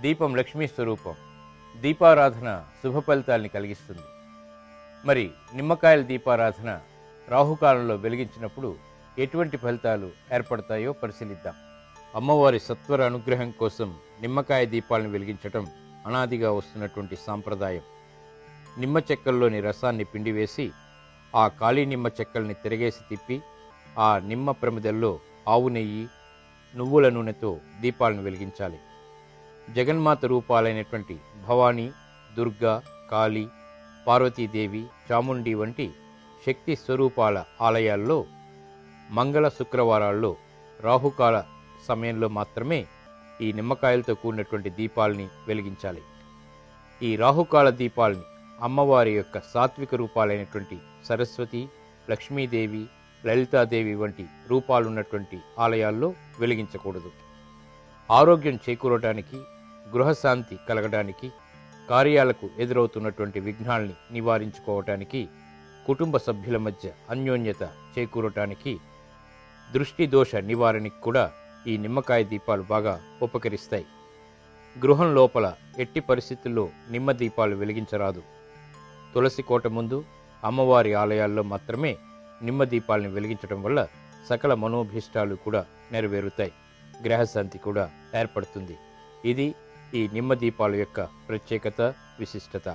దీపం లక్ష్మీ స్వరూపం. దీపారాధన శుభ ఫలితాల్ని కలిగిస్తుంది. మరి నిమ్మకాయల దీపారాధన రాహుకాలంలో వెలిగించినప్పుడు ఎటువంటి ఫలితాలు ఏర్పడతాయో పరిశీలిద్దాం. అమ్మవారి సత్వర అనుగ్రహం కోసం నిమ్మకాయ దీపాలను వెలిగించటం అనాదిగా వస్తున్నటువంటి సాంప్రదాయం. నిమ్మ చెక్కల్లోని రసాన్ని పిండివేసి ఆ ఖాళీ నిమ్మ చెక్కల్ని తిరగేసి తిప్పి ఆ నిమ్మ ప్రమిదల్లో ఆవు నెయ్యి, నువ్వుల నూనెతో దీపాలను వెలిగించాలి. జగన్మాత రూపాలైనటువంటి భవానీ, దుర్గా, కాళీ, పార్వతీదేవి, చాముండి వంటి శక్తి స్వరూపాల ఆలయాల్లో మంగళ శుక్రవారాల్లో రాహుకాల సమయంలో మాత్రమే ఈ నిమ్మకాయలతో కూడినటువంటి దీపాలని వెలిగించాలి. ఈ రాహుకాల దీపాలని అమ్మవారి యొక్క సాత్విక రూపాలైనటువంటి సరస్వతి, లక్ష్మీదేవి, లలితాదేవి వంటి రూపాలున్నటువంటి ఆలయాల్లో వెలిగించకూడదు. ఆరోగ్యం చేకూరటానికి, గృహశాంతి కలగడానికి, కార్యాలకు ఎదురవుతున్నటువంటి విఘ్నాల్ని నివారించుకోవటానికి, కుటుంబ సభ్యుల మధ్య అన్యోన్యత చేకూరటానికి, దృష్టి దోష నివారణకి కూడా ఈ నిమ్మకాయ దీపాలు బాగా ఉపకరిస్తాయి. గృహం లోపల ఎట్టి పరిస్థితుల్లో నిమ్మ దీపాలు వెలిగించరాదు. తులసి కోట ముందు, అమ్మవారి ఆలయాల్లో మాత్రమే నిమ్మ దీపాలను వెలిగించడం వల్ల సకల మనోభీష్టాలు కూడా నెరవేరుతాయి, గ్రహశాంతి కూడా ఏర్పడుతుంది. ఇది ఈ నిమ్మ దీపాల యొక్క ప్రత్యేకత, విశిష్టత.